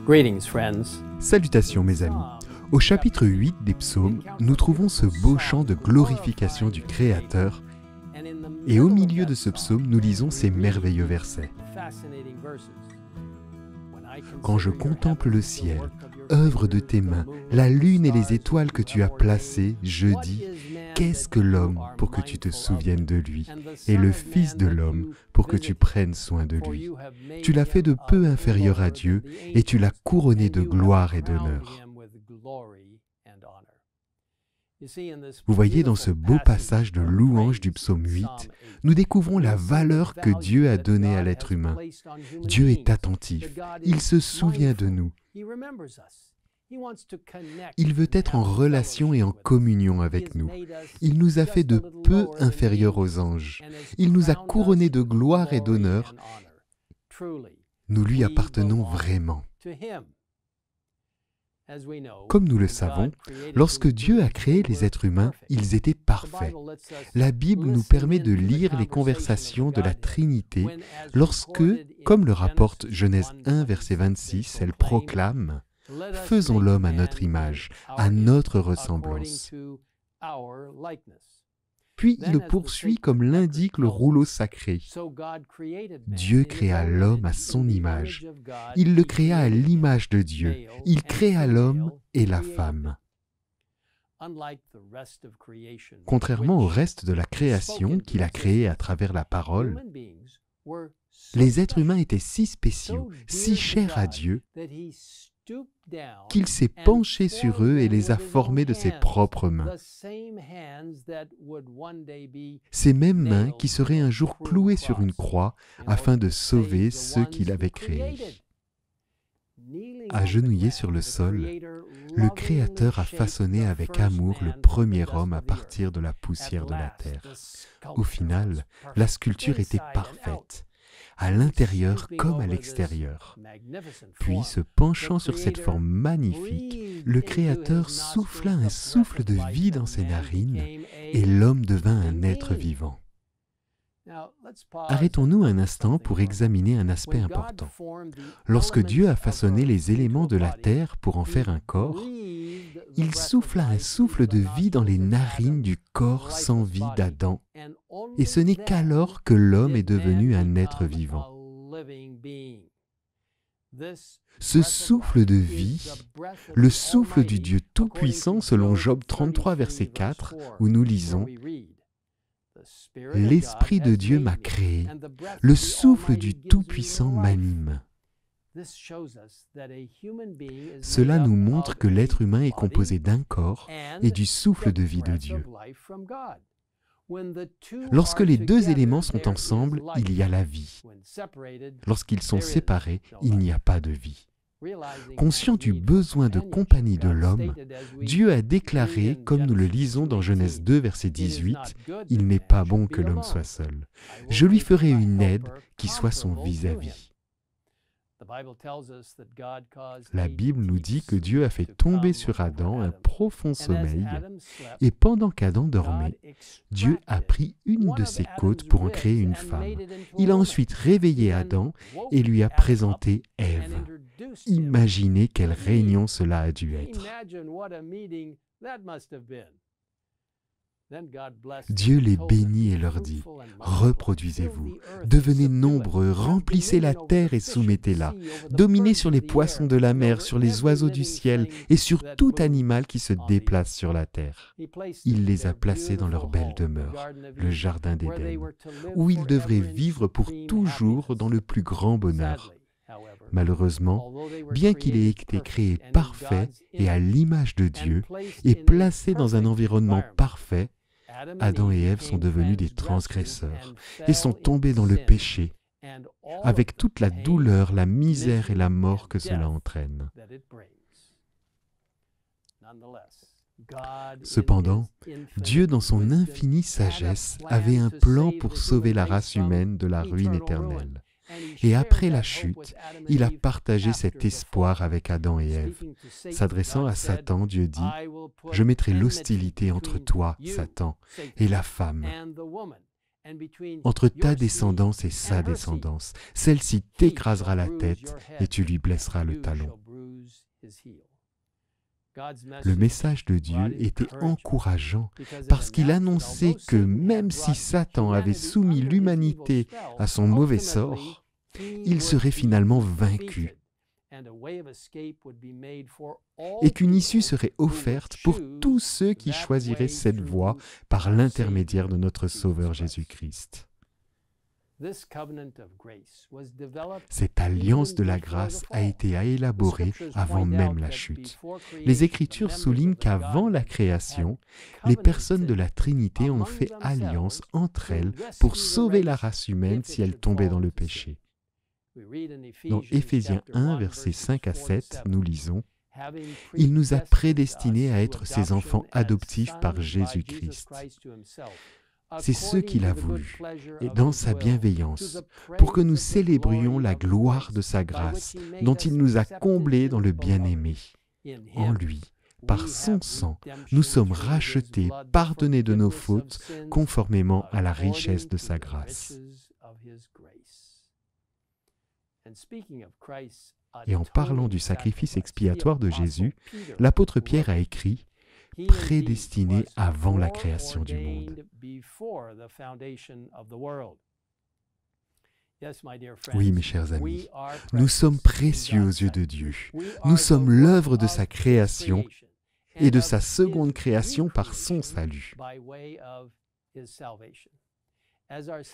Greetings, friends. Salutations mes amis. Au chapitre 8 des psaumes, nous trouvons ce beau chant de glorification du Créateur, et au milieu de ce psaume, nous lisons ces merveilleux versets. Quand je contemple le ciel, œuvre de tes mains, la lune et les étoiles que tu as placées, je dis, qu'est-ce que l'homme pour que tu te souviennes de lui, et le Fils de l'homme pour que tu prennes soin de lui. Tu l'as fait de peu inférieur à Dieu, et tu l'as couronné de gloire et d'honneur. Vous voyez, dans ce beau passage de louange du psaume 8, nous découvrons la valeur que Dieu a donnée à l'être humain. Dieu est attentif, il se souvient de nous. Il veut être en relation et en communion avec nous. Il nous a fait de peu inférieurs aux anges. Il nous a couronnés de gloire et d'honneur. Nous lui appartenons vraiment. Comme nous le savons, lorsque Dieu a créé les êtres humains, ils étaient parfaits. La Bible nous permet de lire les conversations de la Trinité lorsque, comme le rapporte Genèse 1, verset 26, elle proclame « Faisons l'homme à notre image, à notre ressemblance ». Puis il poursuit comme l'indique le rouleau sacré. Dieu créa l'homme à son image. Il le créa à l'image de Dieu. Il créa l'homme et la femme. Contrairement au reste de la création qu'il a créée à travers la parole, les êtres humains étaient si spéciaux, si chers à Dieu, qu'il s'est penché sur eux et les a formés de ses propres mains. Ces mêmes mains qui seraient un jour clouées sur une croix afin de sauver ceux qu'il avait créés. Agenouillé sur le sol, le Créateur a façonné avec amour le premier homme à partir de la poussière de la terre. Au final, la sculpture était parfaite, à l'intérieur comme à l'extérieur. Puis, se penchant sur cette forme magnifique, le Créateur souffla un souffle de vie dans ses narines et l'homme devint un être vivant. Arrêtons-nous un instant pour examiner un aspect important. Lorsque Dieu a façonné les éléments de la terre pour en faire un corps, il souffla un souffle de vie dans les narines du corps sans vie d'Adam, et ce n'est qu'alors que l'homme est devenu un être vivant. Ce souffle de vie, le souffle du Dieu Tout-Puissant selon Job 33, verset 4, où nous lisons « L'Esprit de Dieu m'a créé, le souffle du Tout-Puissant m'anime. » Cela nous montre que l'être humain est composé d'un corps et du souffle de vie de Dieu. Lorsque les deux éléments sont ensemble, il y a la vie. Lorsqu'ils sont séparés, il n'y a pas de vie. Conscient du besoin de compagnie de l'homme, Dieu a déclaré, comme nous le lisons dans Genèse 2, verset 18, « Il n'est pas bon que l'homme soit seul. Je lui ferai une aide qui soit son vis-à-vis. » La Bible nous dit que Dieu a fait tomber sur Adam un profond sommeil, et pendant qu'Adam dormait, Dieu a pris une de ses côtes pour en créer une femme. Il a ensuite réveillé Adam et lui a présenté Ève. Imaginez quelle réunion cela a dû être. Dieu les bénit et leur dit, « Reproduisez-vous, devenez nombreux, remplissez la terre et soumettez-la, dominez sur les poissons de la mer, sur les oiseaux du ciel et sur tout animal qui se déplace sur la terre. » Il les a placés dans leur belle demeure, le jardin d'Éden, où ils devraient vivre pour toujours dans le plus grand bonheur. Malheureusement, bien qu'il ait été créé parfait et à l'image de Dieu et placé dans un environnement parfait, Adam et Ève sont devenus des transgresseurs et sont tombés dans le péché, avec toute la douleur, la misère et la mort que cela entraîne. Cependant, Dieu, dans son infinie sagesse, avait un plan pour sauver la race humaine de la ruine éternelle. Et après la chute, il a partagé cet espoir avec Adam et Ève. S'adressant à Satan, Dieu dit, « Je mettrai l'hostilité entre toi, Satan, et la femme, entre ta descendance et sa descendance. Celle-ci t'écrasera la tête et tu lui blesseras le talon. » Le message de Dieu était encourageant parce qu'il annonçait que même si Satan avait soumis l'humanité à son mauvais sort, il serait finalement vaincu et qu'une issue serait offerte pour tous ceux qui choisiraient cette voie par l'intermédiaire de notre Sauveur Jésus-Christ. Cette alliance de la grâce a été élaborée avant même la chute. Les Écritures soulignent qu'avant la création, les personnes de la Trinité ont fait alliance entre elles pour sauver la race humaine si elle tombait dans le péché. Dans Éphésiens 1, versets 5 à 7, nous lisons « Il nous a prédestinés à être ses enfants adoptifs par Jésus-Christ. C'est ce qu'il a voulu, et dans sa bienveillance, pour que nous célébrions la gloire de sa grâce, dont il nous a comblés dans le bien-aimé. En lui, par son sang, nous sommes rachetés, pardonnés de nos fautes, conformément à la richesse de sa grâce. » Et en parlant du sacrifice expiatoire de Jésus, l'apôtre Pierre a écrit « prédestiné avant la création du monde ». Oui, mes chers amis, nous sommes précieux aux yeux de Dieu. Nous sommes l'œuvre de sa création et de sa seconde création par son salut.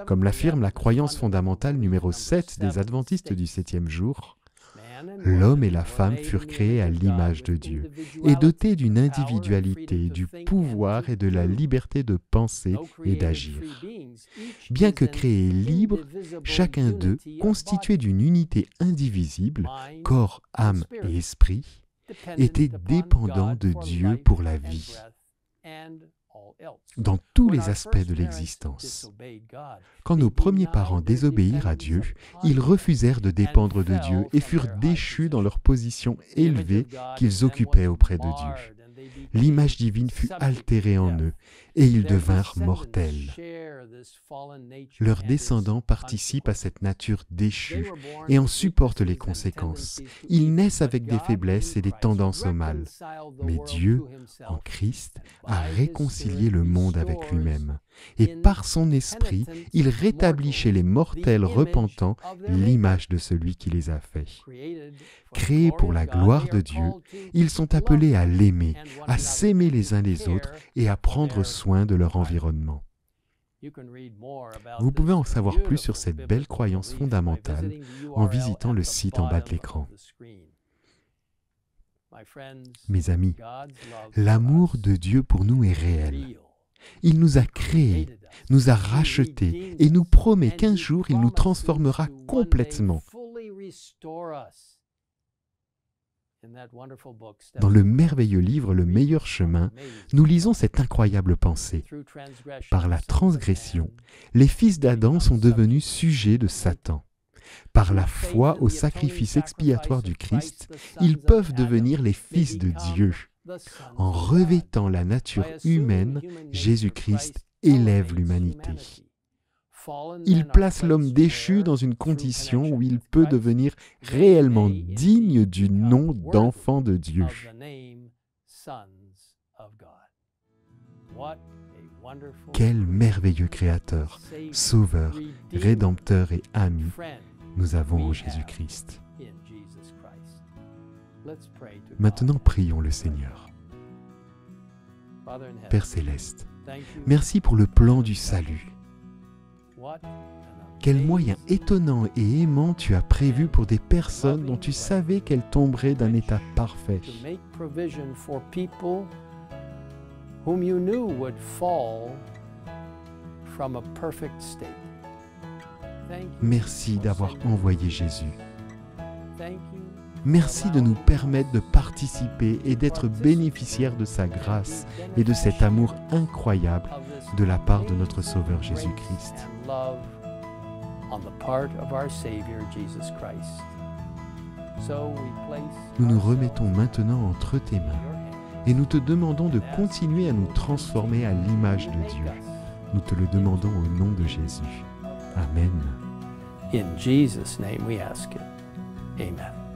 Comme l'affirme la croyance fondamentale numéro 7 des Adventistes du 7e jour, l'homme et la femme furent créés à l'image de Dieu et dotés d'une individualité, du pouvoir et de la liberté de penser et d'agir. Bien que créés libres, chacun d'eux, constitué d'une unité indivisible, corps, âme et esprit, était dépendant de Dieu pour la vie, dans tous les aspects de l'existence. Quand nos premiers parents désobéirent à Dieu, ils refusèrent de dépendre de Dieu et furent déchus dans leur position élevée qu'ils occupaient auprès de Dieu. L'image divine fut altérée en eux et ils devinrent mortels. Leurs descendants participent à cette nature déchue et en supportent les conséquences. Ils naissent avec des faiblesses et des tendances au mal. Mais Dieu, en Christ, a réconcilié le monde avec lui-même. Et par son esprit, il rétablit chez les mortels repentants l'image de celui qui les a faits. Créés pour la gloire de Dieu, ils sont appelés à l'aimer, à s'aimer les uns les autres et à prendre soin de leur environnement. Vous pouvez en savoir plus sur cette belle croyance fondamentale en visitant le site en bas de l'écran. Mes amis, l'amour de Dieu pour nous est réel. Il nous a créés, nous a rachetés et nous promet qu'un jour il nous transformera complètement. Dans le merveilleux livre Le meilleur chemin, nous lisons cette incroyable pensée. Par la transgression, les fils d'Adam sont devenus sujets de Satan. Par la foi au sacrifice expiatoire du Christ, ils peuvent devenir les fils de Dieu. En revêtant la nature humaine, Jésus-Christ élève l'humanité. Il place l'homme déchu dans une condition où il peut devenir réellement digne du nom d'enfant de Dieu. Quel merveilleux Créateur, Sauveur, Rédempteur et ami nous avons en Jésus-Christ. Maintenant, prions le Seigneur. Père Céleste, merci pour le plan du salut. Quel moyen étonnant et aimant tu as prévu pour des personnes dont tu savais qu'elles tomberaient d'un état parfait. Merci d'avoir envoyé Jésus. Merci de nous permettre de participer et d'être bénéficiaires de sa grâce et de cet amour incroyable de la part de notre Sauveur Jésus-Christ. Nous nous remettons maintenant entre tes mains et nous te demandons de continuer à nous transformer à l'image de Dieu. Nous te le demandons au nom de Jésus. Amen. In Jesus' name we ask it. Amen.